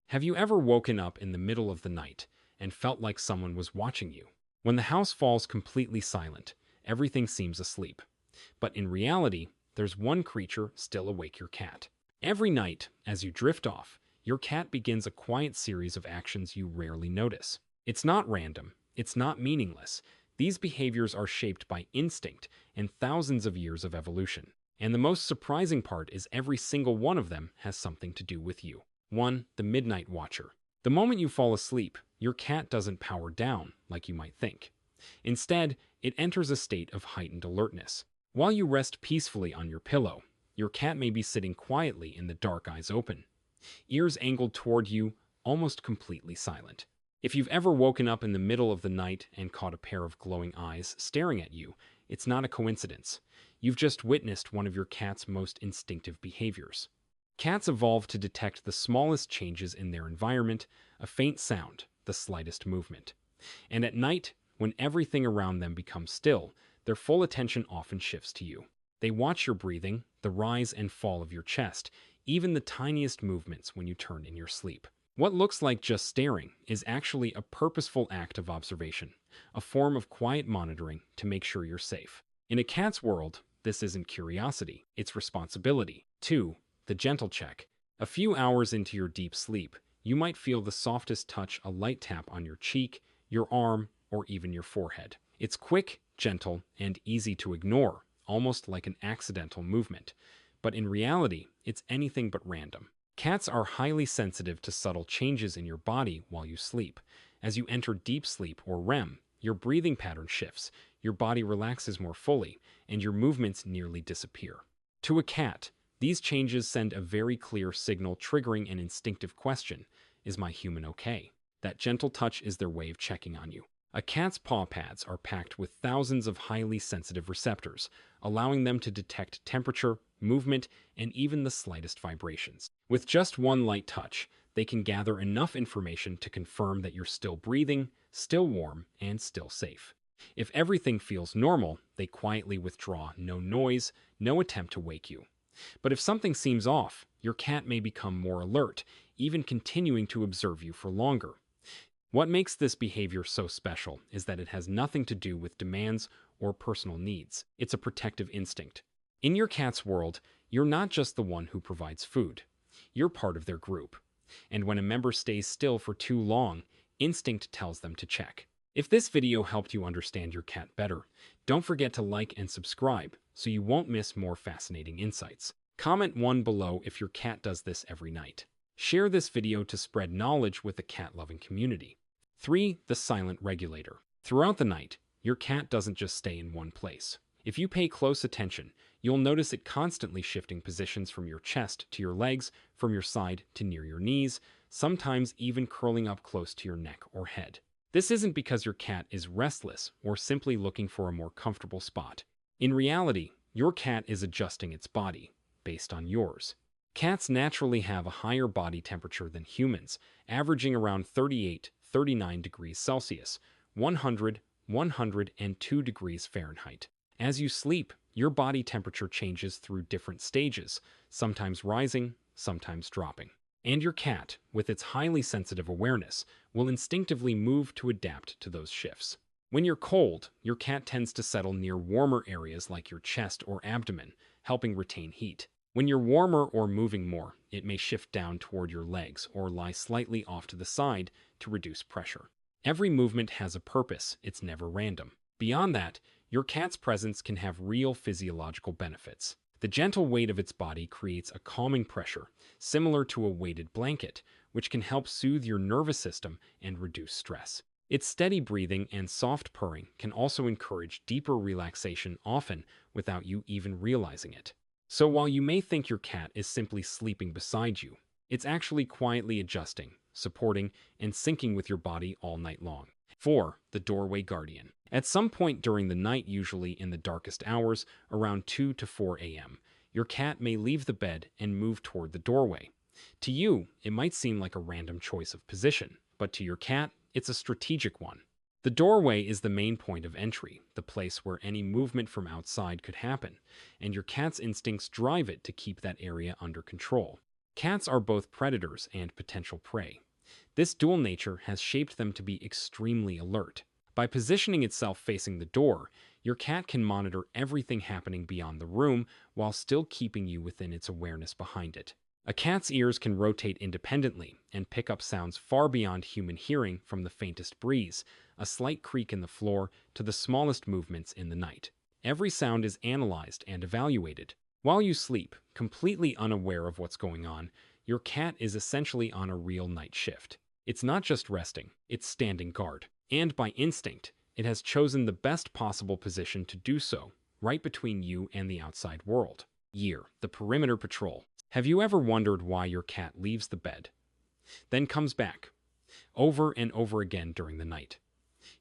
Have you ever woken up in the middle of the night and felt like someone was watching you? When the house falls completely silent, everything seems asleep. But in reality, there's one creature still awake: your cat. Every night, as you drift off, your cat begins a quiet series of actions you rarely notice. It's not random, it's not meaningless. These behaviors are shaped by instinct and thousands of years of evolution. And the most surprising part is every single one of them has something to do with you. 1. The Midnight Watcher. The moment you fall asleep, your cat doesn't power down like you might think. Instead, it enters a state of heightened alertness. While you rest peacefully on your pillow, your cat may be sitting quietly in the dark, eyes open, ears angled toward you, almost completely silent. If you've ever woken up in the middle of the night and caught a pair of glowing eyes staring at you, it's not a coincidence. You've just witnessed one of your cat's most instinctive behaviors. Cats evolved to detect the smallest changes in their environment, a faint sound, the slightest movement. And at night, when everything around them becomes still, their full attention often shifts to you. They watch your breathing, the rise and fall of your chest, even the tiniest movements when you turn in your sleep. What looks like just staring is actually a purposeful act of observation, a form of quiet monitoring to make sure you're safe. In a cat's world, this isn't curiosity, it's responsibility. 2. The gentle check. A few hours into your deep sleep, you might feel the softest touch: a light tap on your cheek, your arm, or even your forehead. It's quick, gentle, and easy to ignore, almost like an accidental movement. But in reality, it's anything but random. Cats are highly sensitive to subtle changes in your body while you sleep. As you enter deep sleep, or REM, your breathing pattern shifts, your body relaxes more fully, and your movements nearly disappear. To a cat, these changes send a very clear signal, triggering an instinctive question: is my human okay? That gentle touch is their way of checking on you. A cat's paw pads are packed with thousands of highly sensitive receptors, allowing them to detect temperature, movement, and even the slightest vibrations. With just one light touch, they can gather enough information to confirm that you're still breathing, still warm, and still safe. If everything feels normal, they quietly withdraw, no noise, no attempt to wake you. But if something seems off, your cat may become more alert, even continuing to observe you for longer. What makes this behavior so special is that it has nothing to do with demands or personal needs. It's a protective instinct. In your cat's world, you're not just the one who provides food. You're part of their group. And when a member stays still for too long, instinct tells them to check. If this video helped you understand your cat better, don't forget to like and subscribe so you won't miss more fascinating insights. Comment 1 below if your cat does this every night. Share this video to spread knowledge with the cat-loving community. 3. The Silent Regulator. Throughout the night, your cat doesn't just stay in one place. If you pay close attention, you'll notice it constantly shifting positions from your chest to your legs, from your side to near your knees, sometimes even curling up close to your neck or head. This isn't because your cat is restless or simply looking for a more comfortable spot. In reality, your cat is adjusting its body based on yours. Cats naturally have a higher body temperature than humans, averaging around 38-39 degrees Celsius, 100-102 degrees Fahrenheit. As you sleep, your body temperature changes through different stages, sometimes rising, sometimes dropping. And your cat, with its highly sensitive awareness, will instinctively move to adapt to those shifts. When you're cold, your cat tends to settle near warmer areas like your chest or abdomen, helping retain heat. When you're warmer or moving more, it may shift down toward your legs or lie slightly off to the side to reduce pressure. Every movement has a purpose, it's never random. Beyond that, your cat's presence can have real physiological benefits. The gentle weight of its body creates a calming pressure, similar to a weighted blanket, which can help soothe your nervous system and reduce stress. Its steady breathing and soft purring can also encourage deeper relaxation, often without you even realizing it. So while you may think your cat is simply sleeping beside you, it's actually quietly adjusting, supporting, and syncing with your body all night long. 4. The Doorway Guardian. At some point during the night, usually in the darkest hours, around 2 to 4 a.m., your cat may leave the bed and move toward the doorway. To you, it might seem like a random choice of position, but to your cat, it's a strategic one. The doorway is the main point of entry, the place where any movement from outside could happen, and your cat's instincts drive it to keep that area under control. Cats are both predators and potential prey. This dual nature has shaped them to be extremely alert. By positioning itself facing the door, your cat can monitor everything happening beyond the room while still keeping you within its awareness behind it. A cat's ears can rotate independently and pick up sounds far beyond human hearing, from the faintest breeze, a slight creak in the floor, to the smallest movements in the night. Every sound is analyzed and evaluated. While you sleep, completely unaware of what's going on, your cat is essentially on a real night shift. It's not just resting, it's standing guard. And by instinct, it has chosen the best possible position to do so, right between you and the outside world. The perimeter patrol. Have you ever wondered why your cat leaves the bed, then comes back, over and over again during the night?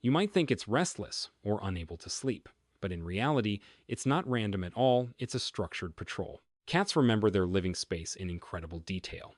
You might think it's restless or unable to sleep, but in reality, it's not random at all, it's a structured patrol. Cats remember their living space in incredible detail.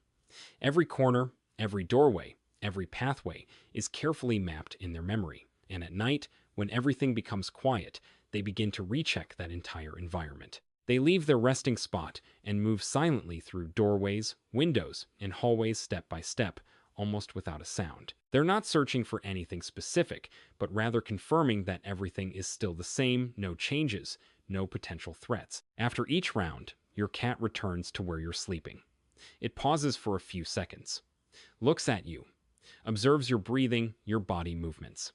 Every corner, every doorway, every pathway is carefully mapped in their memory, and at night, when everything becomes quiet, they begin to recheck that entire environment. They leave their resting spot and move silently through doorways, windows, and hallways step by step, almost without a sound. They're not searching for anything specific, but rather confirming that everything is still the same, no changes, no potential threats. After each round, your cat returns to where you're sleeping. It pauses for a few seconds, looks at you, observes your breathing, your body movements,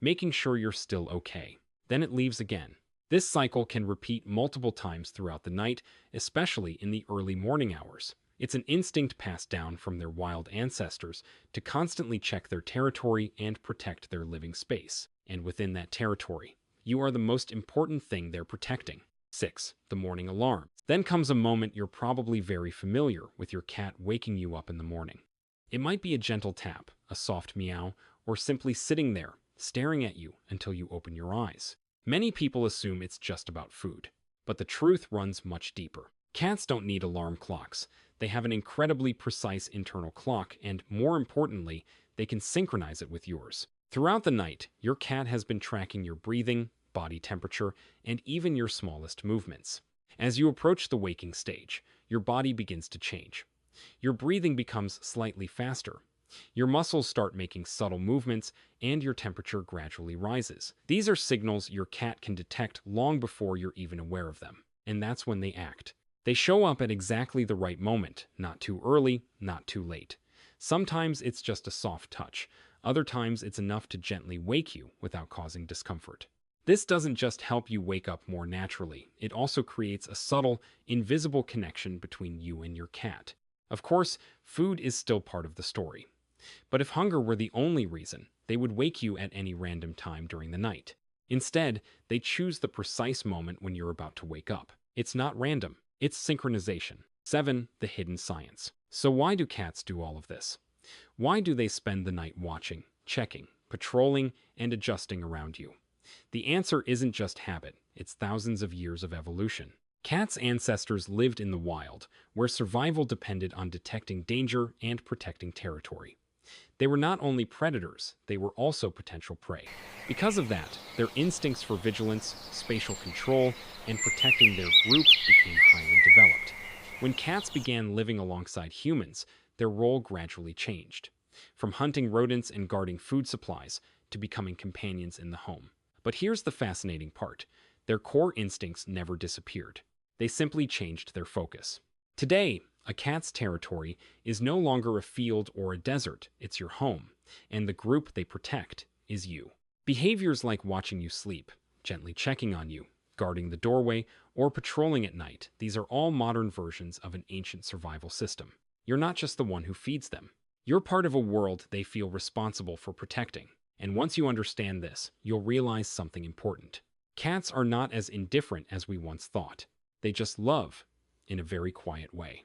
making sure you're still okay. Then it leaves again. This cycle can repeat multiple times throughout the night, especially in the early morning hours. It's an instinct passed down from their wild ancestors to constantly check their territory and protect their living space. And within that territory, you are the most important thing they're protecting. 6. The morning alarm. Then comes a moment you're probably very familiar with: your cat waking you up in the morning. It might be a gentle tap, a soft meow, or simply sitting there, staring at you until you open your eyes. Many people assume it's just about food, but the truth runs much deeper. Cats don't need alarm clocks. They have an incredibly precise internal clock, and more importantly, they can synchronize it with yours. Throughout the night, your cat has been tracking your breathing, body temperature, and even your smallest movements. As you approach the waking stage, your body begins to change. Your breathing becomes slightly faster. Your muscles start making subtle movements, and your temperature gradually rises. These are signals your cat can detect long before you're even aware of them. And that's when they act. They show up at exactly the right moment, not too early, not too late. Sometimes it's just a soft touch. Other times it's enough to gently wake you without causing discomfort. This doesn't just help you wake up more naturally, it also creates a subtle, invisible connection between you and your cat. Of course, food is still part of the story. But if hunger were the only reason, they would wake you at any random time during the night. Instead, they choose the precise moment when you're about to wake up. It's not random, it's synchronization. 7. The hidden science. So why do cats do all of this? Why do they spend the night watching, checking, patrolling, and adjusting around you? The answer isn't just habit, it's thousands of years of evolution. Cats' ancestors lived in the wild, where survival depended on detecting danger and protecting territory. They were not only predators, they were also potential prey. Because of that, their instincts for vigilance, spatial control, and protecting their group became highly developed. When cats began living alongside humans, their role gradually changed, from hunting rodents and guarding food supplies to becoming companions in the home. But here's the fascinating part: their core instincts never disappeared. They simply changed their focus. Today, a cat's territory is no longer a field or a desert, it's your home, and the group they protect is you. Behaviors like watching you sleep, gently checking on you, guarding the doorway, or patrolling at night, these are all modern versions of an ancient survival system. You're not just the one who feeds them. You're part of a world they feel responsible for protecting. And once you understand this, you'll realize something important. Cats are not as indifferent as we once thought. They just love in a very quiet way.